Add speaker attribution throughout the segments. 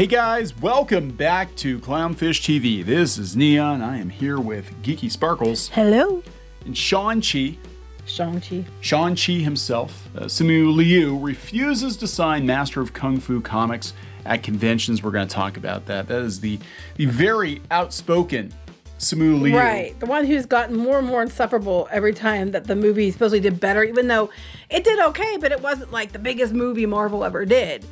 Speaker 1: Hey guys, welcome back to Clownfish TV. This is Neon. I am here with Geeky Sparkles.
Speaker 2: Hello.
Speaker 1: And Shang-Chi.
Speaker 2: Shang-Chi
Speaker 1: himself, Simu Liu, refuses to sign Master of Kung Fu comics at conventions. We're going to talk about that. That is the very outspoken Simu Liu.
Speaker 2: Right, the one who's gotten more and more insufferable every time that the movie supposedly did better, even though it did okay, but it wasn't like the biggest movie Marvel ever did.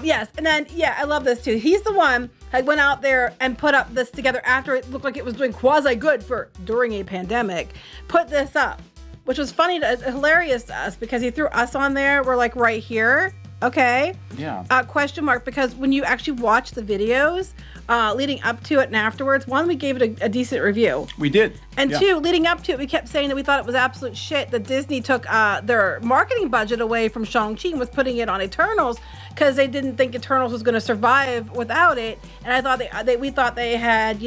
Speaker 2: Yes, and then, yeah, I love this too. He's the one that went out there and put up this together after it looked like it was doing quasi-good during a pandemic. Put this up, which was hilarious to us because he threw us on there. We're like right here. Okay.
Speaker 1: Yeah.
Speaker 2: Question mark, because when you actually watch the videos leading up to it and afterwards, one, we gave it a decent review.
Speaker 1: We did.
Speaker 2: And two, leading up to it, we kept saying that we thought it was absolute shit that Disney took their marketing budget away from Shang-Chi and was putting it on Eternals because they didn't think Eternals was going to survive without it. And I thought we thought they had,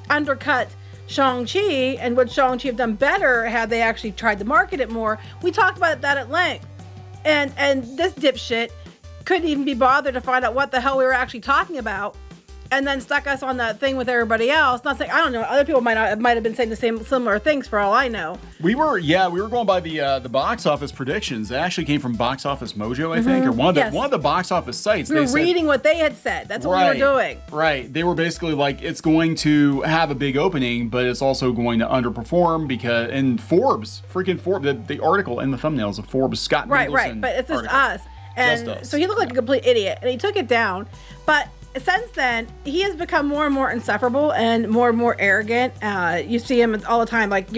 Speaker 2: undercut Shang-Chi, and would Shang-Chi have done better had they actually tried to market it more? We talked about that at length. And this dipshit couldn't even be bothered to find out what the hell we were actually talking about, and then stuck us on that thing with everybody else. Not saying, I don't know, other people might have been saying the similar things for all I know.
Speaker 1: We were going by the box office predictions. It actually came from Box Office Mojo, I think, or one of the box office sites.
Speaker 2: We were reading what they had said. That's what we were doing.
Speaker 1: Right. They were basically like, it's going to have a big opening, but it's also going to underperform because, and Forbes, the article in the thumbnails of Forbes, Scott Mendelson
Speaker 2: Right, but it's just
Speaker 1: article.
Speaker 2: us. And so he looked like a complete idiot, and he took it down. But since then, he has become more and more insufferable and more arrogant. You see him all the time, like,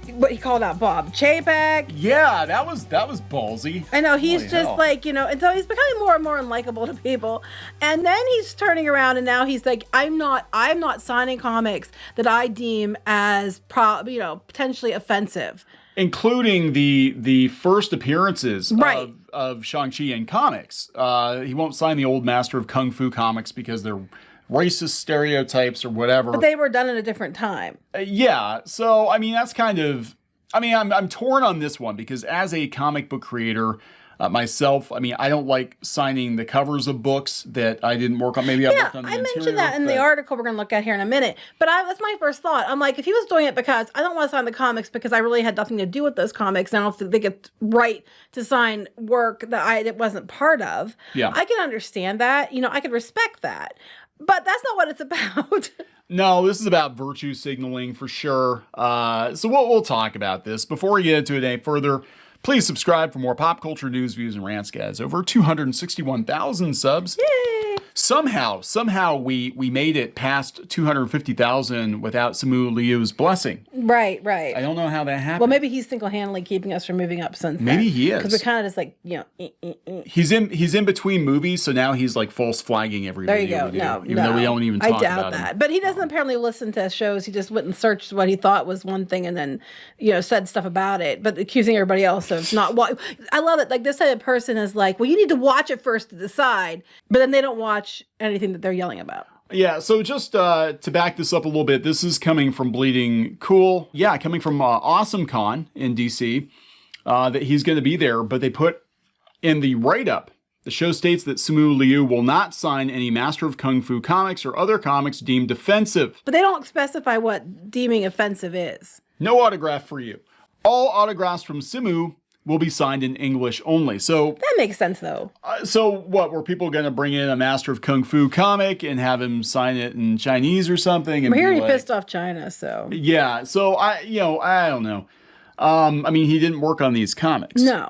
Speaker 2: what he called out Bob Chapek.
Speaker 1: Yeah, that was ballsy.
Speaker 2: I know, he's like, and so he's becoming more and more unlikable to people. And then he's turning around and now he's like, I'm not signing comics that I deem as potentially offensive.
Speaker 1: Including the first appearances of Shang-Chi in comics. He won't sign the old Master of Kung Fu comics because they're racist stereotypes or whatever.
Speaker 2: But they were done at a different time.
Speaker 1: Yeah, so, I mean, that's kind of... I mean, I'm torn on this one because as a comic book creator... myself, I mean, I don't like signing the covers of books that I didn't work on. Maybe I worked on the interior.
Speaker 2: I mentioned that in the article we're going to look at here in a minute. But that's my first thought. I'm like, if he was doing it because I don't want to sign the comics because I really had nothing to do with those comics, and I don't think it's right to sign work that it wasn't part of.
Speaker 1: Yeah.
Speaker 2: I can understand that. I could respect that. But that's not what it's about.
Speaker 1: No, this is about virtue signaling for sure. So we'll talk about this. Before we get into it any further, please subscribe for more pop culture news, views, and rants, guys. Over 261,000 subs.
Speaker 2: Yay!
Speaker 1: Somehow we made it past 250,000 without Simu Liu's blessing.
Speaker 2: Right.
Speaker 1: I don't know how that happened.
Speaker 2: Well, maybe he's single-handedly keeping us from moving up since then.
Speaker 1: Maybe he is.
Speaker 2: Because we're kind of just like,
Speaker 1: He's in between movies, so now he's like false flagging every video.
Speaker 2: There you go.
Speaker 1: Even though we don't even talk about
Speaker 2: I doubt that.
Speaker 1: him.
Speaker 2: But he doesn't apparently listen to shows. He just went and searched what he thought was one thing and then, said stuff about it, but accusing everybody else of not watching. I love it. Like, this type of person is like, well, you need to watch it first to decide, but then they don't watch anything that they're yelling about.
Speaker 1: Yeah, so just to back this up a little bit, this is coming from Bleeding Cool. Yeah, coming from Awesome Con in DC, that he's going to be there, but they put in the write-up, the show states that Simu Liu will not sign any Master of Kung Fu comics or other comics deemed offensive.
Speaker 2: But they don't specify what deeming offensive is.
Speaker 1: No autograph for you. All autographs from Simu will be signed in English only. So
Speaker 2: that makes sense, though.
Speaker 1: So what, were people going to bring in a Master of Kung Fu comic and have him sign it in Chinese or something? And
Speaker 2: we're hearing he pissed off China, so.
Speaker 1: Yeah, so I don't know. I mean, he didn't work on these comics.
Speaker 2: No.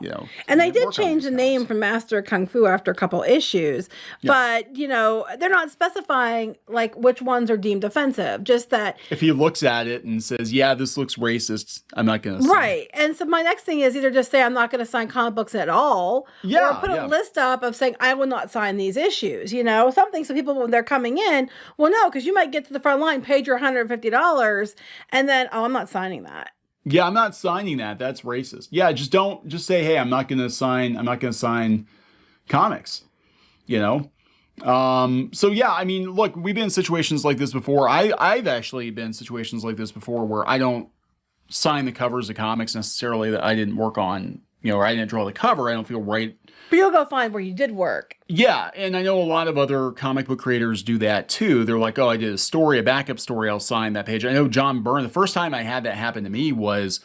Speaker 2: And they did change the name from Master of Kung Fu after a couple issues. Yeah. But, they're not specifying, like, which ones are deemed offensive. Just that...
Speaker 1: if he looks at it and says, yeah, this looks racist, I'm not going to sign.
Speaker 2: Right. And so my next thing is either just say I'm not going to sign comic books at all.
Speaker 1: Yeah,
Speaker 2: or put a list up of saying I will not sign these issues. Something so people, when they're coming in, well, no, because you might get to the front line, paid your $150, and then, I'm not signing that.
Speaker 1: Yeah, I'm not signing that. That's racist. Yeah, just say, hey, I'm not going to sign comics, So yeah, I mean, look, we've been in situations like this before. I've actually been in situations like this before where I don't sign the covers of comics necessarily that I didn't work on, or I didn't draw the cover, I don't feel right.
Speaker 2: But you'll go find where you did work.
Speaker 1: Yeah, and I know a lot of other comic book creators do that too. They're like, oh, I did a story, a backup story, I'll sign that page. I know John Byrne, the first time I had that happen to me was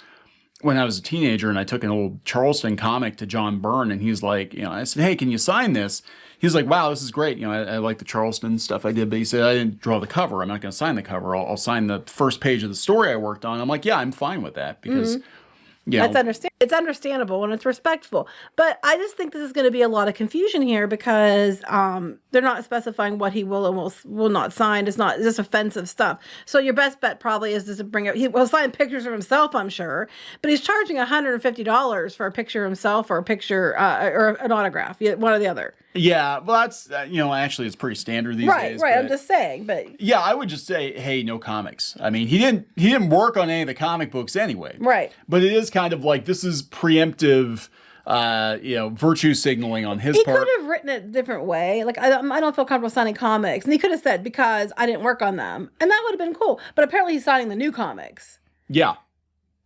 Speaker 1: when I was a teenager and I took an old Charleston comic to John Byrne and he's like, I said, hey, can you sign this? He's like, wow, this is great. I like the Charleston stuff I did, but he said, I didn't draw the cover. I'm not going to sign the cover. I'll sign the first page of the story I worked on. I'm like, yeah, I'm fine with that because,
Speaker 2: It's understandable and it's respectful. But I just think this is going to be a lot of confusion here because they're not specifying what he will and will not sign. It's just offensive stuff. So your best bet probably is to bring up, he will sign pictures of himself, I'm sure, but he's charging $150 for a picture of himself or a picture or an autograph, one or the other.
Speaker 1: Yeah, well, that's, actually it's pretty standard these days.
Speaker 2: Right, I'm just saying, but.
Speaker 1: Yeah, I would just say, hey, no comics. I mean, he didn't work on any of the comic books anyway.
Speaker 2: Right.
Speaker 1: But it is kind of like, this is preemptive, virtue signaling on his part.
Speaker 2: He could have written it a different way. Like, I don't feel comfortable signing comics. And he could have said, because I didn't work on them. And that would have been cool. But apparently he's signing the new comics.
Speaker 1: Yeah.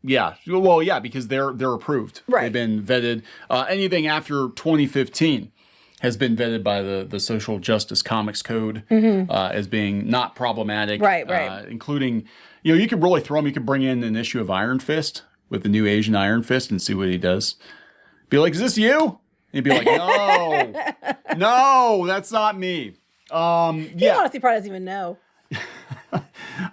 Speaker 1: Yeah. Well, yeah, because they're approved.
Speaker 2: Right.
Speaker 1: They've been vetted. Anything after 2015 has been vetted by the Social Justice Comics Code as being not problematic.
Speaker 2: Right.
Speaker 1: Including, you could really throw him. You could bring in an issue of Iron Fist with the new Asian Iron Fist and see what he does. Be like, is this you? And he'd be like, no, that's not me.
Speaker 2: He honestly probably doesn't even know.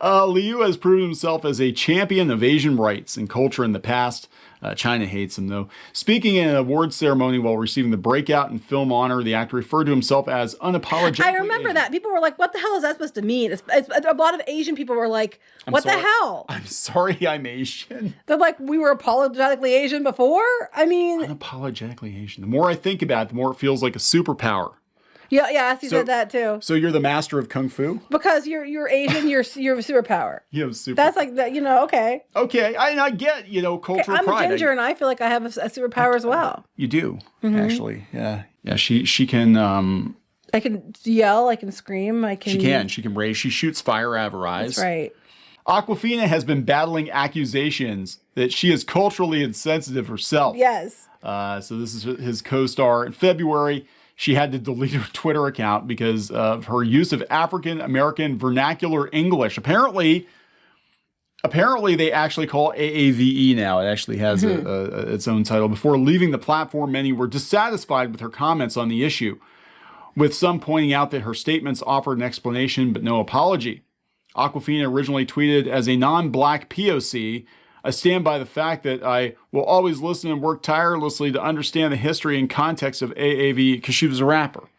Speaker 1: Liu has proven himself as a champion of Asian rights and culture in the past. China hates him, though. Speaking in an awards ceremony while receiving the Breakout and Film honor, the actor referred to himself as unapologetic.
Speaker 2: I remember
Speaker 1: Asian.
Speaker 2: that. People were like, what the hell is that supposed to mean? A lot of Asian people were like, what the hell?
Speaker 1: I'm sorry I'm Asian.
Speaker 2: They're like, we were apologetically Asian before? I mean...
Speaker 1: Unapologetically Asian. The more I think about it, the more it feels like a superpower.
Speaker 2: Yeah, he said that too.
Speaker 1: So you're the master of Kung Fu?
Speaker 2: Because you're Asian, you're a superpower.
Speaker 1: You have super.
Speaker 2: That's like that, okay.
Speaker 1: Okay, I get, cultural
Speaker 2: I'm
Speaker 1: pride.
Speaker 2: a ginger and I feel like I have a superpower as well.
Speaker 1: You do, actually. Yeah. Yeah, she can...
Speaker 2: I can yell, I can scream, I can...
Speaker 1: She can raise, she shoots fire out of her eyes.
Speaker 2: That's right.
Speaker 1: Awkwafina has been battling accusations that she is culturally insensitive herself.
Speaker 2: Yes.
Speaker 1: So this is his co-star. In February, she had to delete her Twitter account because of her use of African American vernacular English. Apparently they actually call AAVE now. It actually has its own title. Before leaving the platform, many were dissatisfied with her comments on the issue, with some pointing out that her statements offered an explanation but no apology. Awkwafina originally tweeted, as a non-black POC, I stand by the fact that I will always listen and work tirelessly to understand the history and context of AAV, because she was a rapper.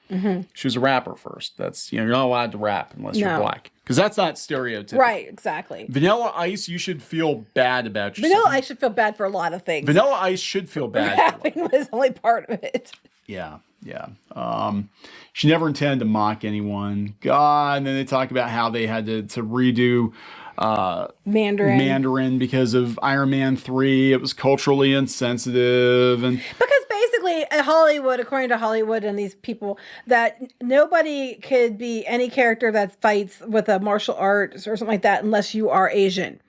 Speaker 1: She was a rapper first. That's, you're not allowed to rap unless you're black. Because that's not stereotypical.
Speaker 2: Right, exactly.
Speaker 1: Vanilla Ice, you should feel bad about yourself.
Speaker 2: Vanilla Ice should feel bad for a lot of things.
Speaker 1: Vanilla Ice should feel bad.
Speaker 2: Rapping was only part of it.
Speaker 1: Yeah. She never intended to mock anyone. God, and then they talk about how they had to redo Mandarin because of Iron Man 3. It was culturally insensitive. And
Speaker 2: because basically Hollywood, according to Hollywood and these people, that nobody could be any character that fights with a martial arts or something like that unless you are Asian.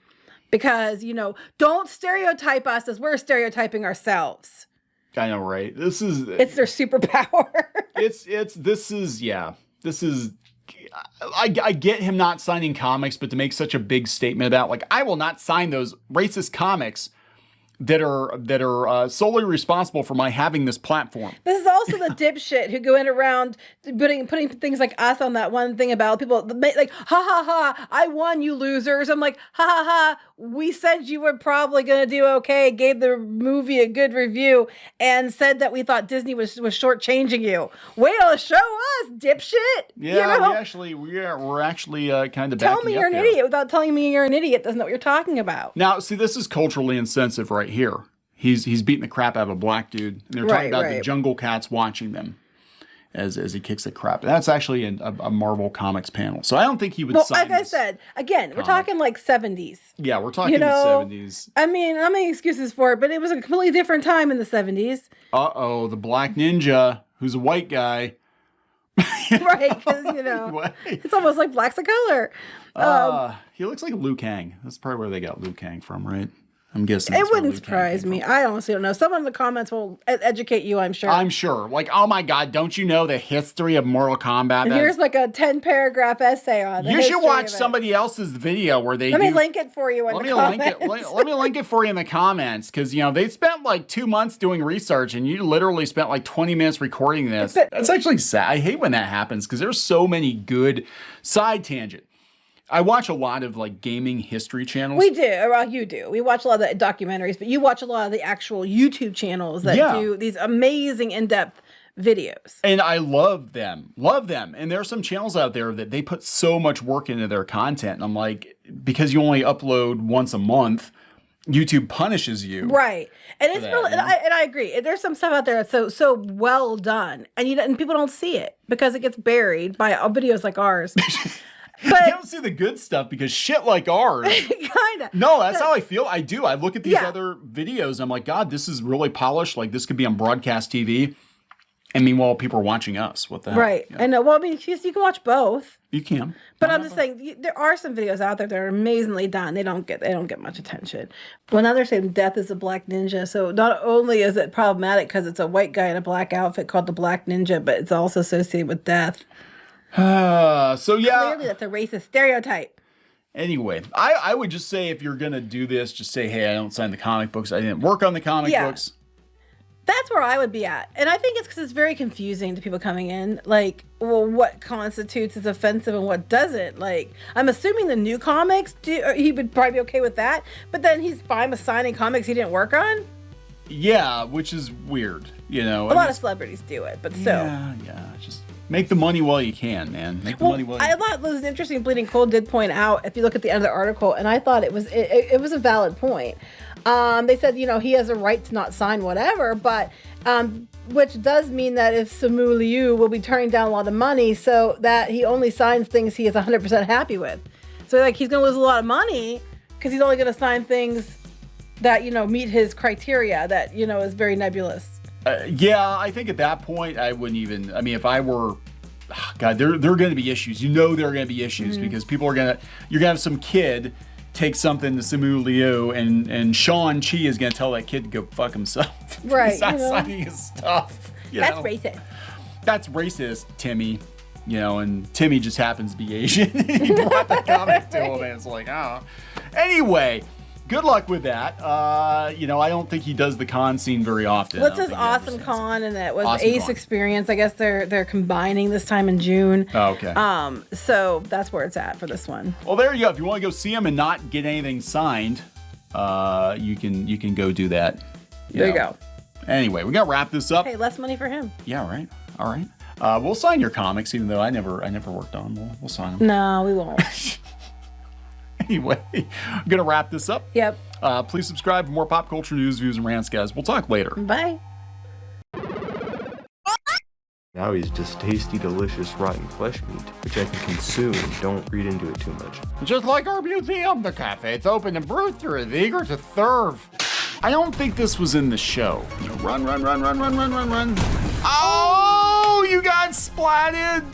Speaker 2: Because, don't stereotype us as we're stereotyping ourselves.
Speaker 1: I know, right? It's
Speaker 2: their superpower.
Speaker 1: I get him not signing comics, but to make such a big statement about, like, I will not sign those racist comics that are solely responsible for my having this platform.
Speaker 2: This is also the dipshit who go in around putting things like us on that one thing about people like, ha ha ha, I won, you losers. I'm like, ha ha ha, we said you were probably going to do okay, gave the movie a good review, and said that we thought Disney was shortchanging you. Wait till show us, dipshit.
Speaker 1: Yeah, we're actually kind of
Speaker 2: tell me you're an idiot without telling me you're an idiot. Doesn't know what you're talking about.
Speaker 1: Now, see, this is culturally insensitive right here. He's beating the crap out of a black dude, and they're talking about the jungle cats watching them as he kicks the crap. And that's actually a Marvel Comics panel. So I don't think he would sign
Speaker 2: like I said, again, we're talking like 70s.
Speaker 1: Yeah, we're talking the 70s.
Speaker 2: I mean, I'm making excuses for it, but it was a completely different time in the 70s.
Speaker 1: Uh-oh, the black ninja, who's a white guy.
Speaker 2: Right, because, it's almost like black's a color.
Speaker 1: He looks like Liu Kang. That's probably where they got Liu Kang from, right? I'm guessing
Speaker 2: It
Speaker 1: that's where
Speaker 2: wouldn't
Speaker 1: Liu Kang
Speaker 2: surprise
Speaker 1: came
Speaker 2: me.
Speaker 1: from.
Speaker 2: I honestly don't know. Someone in the comments will educate you, I'm sure.
Speaker 1: I'm sure. Like, oh my God, don't you know the history of Mortal Kombat?
Speaker 2: And here's like a 10-paragraph essay on it.
Speaker 1: You should watch somebody else's video where they
Speaker 2: Let me link it for you in the comments.
Speaker 1: Let me link it for you in the comments, because they spent like 2 months doing research, and you literally spent like 20 minutes recording this. That's actually sad. I hate when that happens, because there's so many good side tangent. I watch a lot of like gaming history channels.
Speaker 2: We do. Well, you do. We watch a lot of the documentaries, but you watch a lot of the actual YouTube channels that do these amazing in-depth videos.
Speaker 1: And I love them. Love them. And there are some channels out there that they put so much work into their content. And I'm like, because you only upload once a month, YouTube punishes you.
Speaker 2: Right. And it's really, and I agree. There's some stuff out there that's so well done, and people don't see it because it gets buried by videos like ours. But
Speaker 1: you don't see the good stuff because shit like ours.
Speaker 2: Kinda.
Speaker 1: No, that's how I feel. I do. I look at these other videos and I'm like, God, this is really polished. Like, this could be on broadcast TV. And meanwhile, people are watching us. What the hell?
Speaker 2: Right. I know. Well, I mean, you can watch both.
Speaker 1: You can.
Speaker 2: But I'm just saying, there are some videos out there that are amazingly done. They don't get much attention. Well, now they're saying death is a black ninja. So not only is it problematic because it's a white guy in a black outfit called the Black Ninja, but it's also associated with death.
Speaker 1: So yeah.
Speaker 2: Clearly, that's a racist stereotype.
Speaker 1: Anyway, I would just say, if you're going to do this, just say, hey, I don't sign the comic books. I didn't work on the comic books.
Speaker 2: That's where I would be at. And I think it's because it's very confusing to people coming in. Like, well, what constitutes as offensive and what doesn't? Like, I'm assuming the new comics, he would probably be okay with that. But then he's fine with signing comics he didn't work on?
Speaker 1: Yeah, which is weird. A
Speaker 2: lot of celebrities do it, but still.
Speaker 1: Yeah. Just make the money while you can, man. Make the money while you can.
Speaker 2: I thought it was interesting. Bleeding Cool did point out, if you look at the end of the article, and I thought it was a valid point. They said, he has a right to not sign whatever, but which does mean that if Simu Liu will be turning down a lot of money, so that he only signs things he is 100% happy with. So like he's going to lose a lot of money because he's only going to sign things that meet his criteria that is very nebulous.
Speaker 1: Yeah, I think at that point I wouldn't even. I mean, if I were, God, there are going to be issues. There are going to be issues because you're going to have some kid take something to Simu Liu, and Shang-Chi is going to tell that kid to go fuck himself.
Speaker 2: Right.
Speaker 1: He's not signing his stuff.
Speaker 2: That's racist.
Speaker 1: That's racist, Timmy. And Timmy just happens to be Asian. He brought the comic to him, and it's like, oh. Anyway, good luck with that. I don't think he does the con scene very often.
Speaker 2: What's his Awesome Con, and that was awesome Ace Con. Experience. I guess they're combining this time in June.
Speaker 1: Oh, okay.
Speaker 2: So that's where it's at for this one.
Speaker 1: Well, there you go. If you want to go see him and not get anything signed, you can go do that.
Speaker 2: There you go.
Speaker 1: Anyway, we got to wrap this up.
Speaker 2: Hey, less money for him.
Speaker 1: Yeah, right. All right. We'll sign your comics, even though I never worked on them. We'll sign them.
Speaker 2: No, we won't.
Speaker 1: Anyway, I'm going to wrap this up.
Speaker 2: Yep.
Speaker 1: Please subscribe for more pop culture news, views, and rants, guys. We'll talk later.
Speaker 2: Bye.
Speaker 3: Now he's just tasty, delicious, rotten flesh meat, which I can consume. Don't read into it too much.
Speaker 1: Just like our museum, the cafe's open and Brewster is eager to serve. I don't think this was in the show. Run. Oh, you got splatted.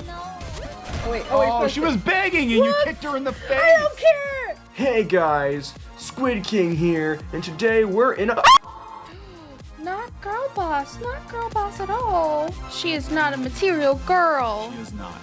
Speaker 2: Oh,
Speaker 1: she was begging and you kicked her in the face.
Speaker 2: I don't care.
Speaker 3: Hey guys, Squid King here, and today we're in a...
Speaker 4: Not girl boss at all. She is not a material girl.
Speaker 1: She is not.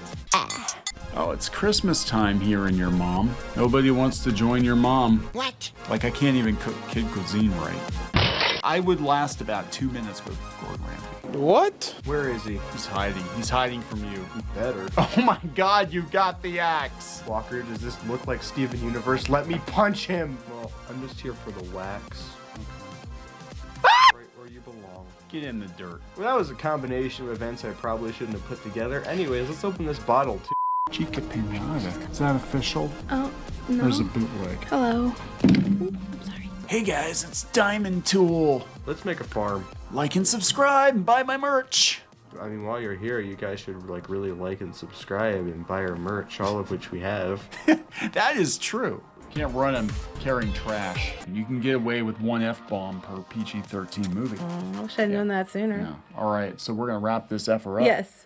Speaker 1: Oh, it's Christmas time here in your mom. Nobody wants to join your mom.
Speaker 5: What?
Speaker 1: Like, I can't even cook kid cuisine right. I would last about 2 minutes with Gordon Ramsay.
Speaker 3: What? Where is he?
Speaker 1: He's hiding. He's hiding from you.
Speaker 3: He better.
Speaker 1: Oh my God, you got the axe.
Speaker 3: Walker, does this look like Steven Universe? Let me punch him. Well, I'm just here for the wax. Right where you belong.
Speaker 1: Get in the dirt.
Speaker 3: Well, that was a combination of events I probably shouldn't have put together. Anyways, let's open this bottle too.
Speaker 1: Chica Pinata. Is that official?
Speaker 4: Oh, no.
Speaker 1: There's a bootleg.
Speaker 4: Hello. I'm sorry.
Speaker 1: Hey guys, it's Diamond Tool.
Speaker 3: Let's make a farm.
Speaker 1: Like and subscribe and buy my merch.
Speaker 3: I mean, while you're here, you guys should really like and subscribe and buy our merch, all of which we have.
Speaker 1: That is true. You can't run them carrying trash. You can get away with one F-bomb per PG-13 movie.
Speaker 2: I wish I'd known that sooner.
Speaker 1: Yeah. All right, so we're going to wrap this effer up.
Speaker 2: Yes.